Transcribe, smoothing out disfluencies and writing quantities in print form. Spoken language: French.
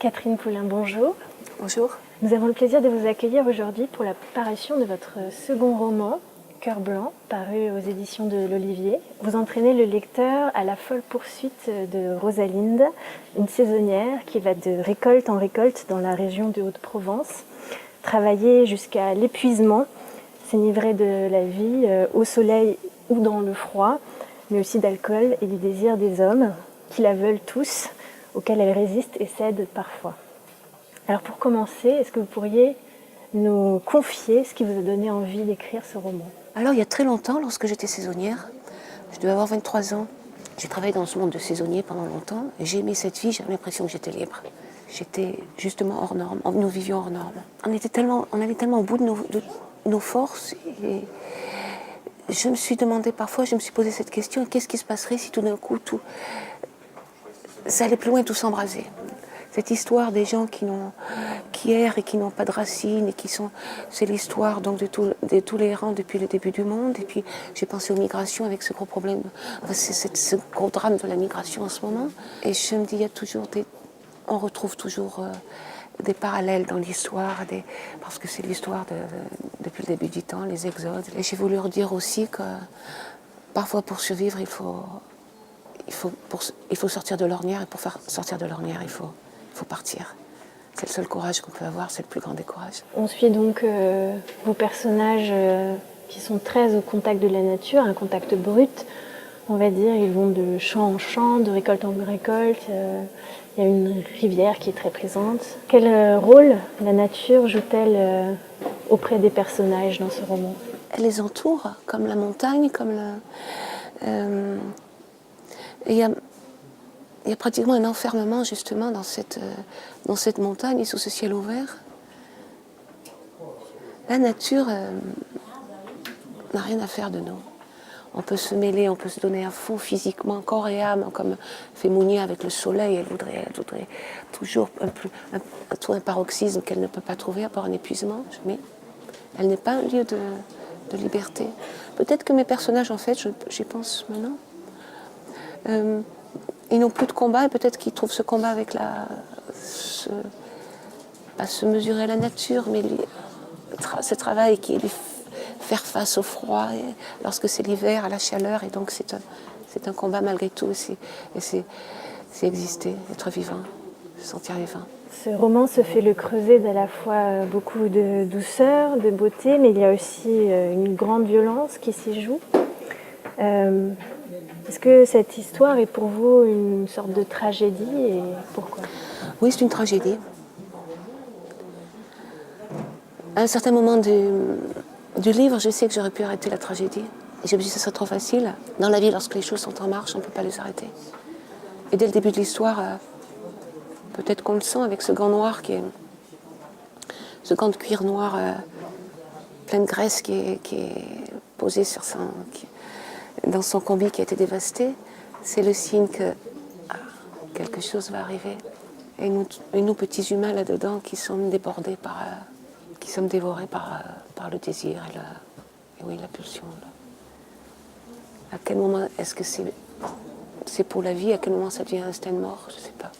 Catherine Poulin, bonjour. Bonjour. Nous avons le plaisir de vous accueillir aujourd'hui pour la parution de votre second roman, Cœur blanc, paru aux éditions de l'Olivier. Vous entraînez le lecteur à la folle poursuite de Rosalinde, une saisonnière qui va de récolte en récolte dans la région de Haute-Provence, travailler jusqu'à l'épuisement, s'enivrer de la vie au soleil ou dans le froid, mais aussi d'alcool et du désir des hommes qui la veulent tous, auxquels elle résiste et cède parfois. Alors pour commencer, est-ce que vous pourriez nous confier ce qui vous a donné envie d'écrire ce roman? Alors il y a très longtemps, lorsque j'étais saisonnière, je devais avoir 23 ans, j'ai travaillé dans ce monde de saisonnier pendant longtemps, et j'ai aimé cette vie, j'avais l'impression que j'étais libre. J'étais justement hors norme, nous vivions hors norme. On allait tellement au bout de nos forces, et je me suis demandé parfois, je me suis posé cette question, qu'est-ce qui se passerait si tout d'un coup, ça allait plus loin et tout s'embraser. Cette histoire des gens qui errent et qui n'ont pas de racines, et c'est l'histoire donc de tous les rangs depuis le début du monde. Et puis j'ai pensé aux migrations avec ce gros problème, ce gros drame de la migration en ce moment. Et je me dis, on retrouve toujours des parallèles dans l'histoire, parce que c'est l'histoire depuis le début du temps, les exodes. Et j'ai voulu redire aussi que parfois pour survivre, il faut sortir de l'ornière, et pour faire sortir de l'ornière, il faut partir. C'est le seul courage qu'on peut avoir, c'est le plus grand des courages. On suit donc vos personnages qui sont très au contact de la nature, un contact brut, on va dire. Ils vont de champ en champ, de récolte en récolte. Il y a une rivière qui est très présente. Quel rôle la nature joue-t-elle auprès des personnages dans ce roman? Elle les entoure, comme la montagne, il y a pratiquement un enfermement justement dans cette montagne et sous ce ciel ouvert. La nature n'a rien à faire de nous. On peut se mêler, on peut se donner à fond physiquement, corps et âme, comme fait Mounier avec le soleil. Elle voudrait toujours un paroxysme qu'elle ne peut pas trouver à part un épuisement. Mais elle n'est pas un lieu de liberté. Peut-être que mes personnages, en fait, j'y pense maintenant, ils n'ont plus de combat, et peut-être qu'ils trouvent ce combat avec pas se mesurer à la nature, mais ce travail qui est faire face au froid, lorsque c'est l'hiver, à la chaleur, et donc c'est un combat malgré tout, et c'est exister, être vivant, se sentir vivant. Ce roman se fait le creuset d'à la fois beaucoup de douceur, de beauté, mais il y a aussi une grande violence qui s'y joue. Est-ce que cette histoire est pour vous une sorte de tragédie, et pourquoi? Oui, c'est une tragédie. À un certain moment du livre, je sais que j'aurais pu arrêter la tragédie. Et je me dis que ce serait trop facile. Dans la vie, lorsque les choses sont en marche, on ne peut pas les arrêter. Et dès le début de l'histoire, peut-être qu'on le sent avec ce gant noir ce gant de cuir noir plein de graisse qui est posé dans son combi qui a été dévasté. C'est le signe que quelque chose va arriver. Et nous petits humains là-dedans qui sommes débordés qui sommes dévorés par le désir et la pulsion. À quel moment est-ce que c'est pour la vie? À quel moment ça devient instant mort? Je ne sais pas.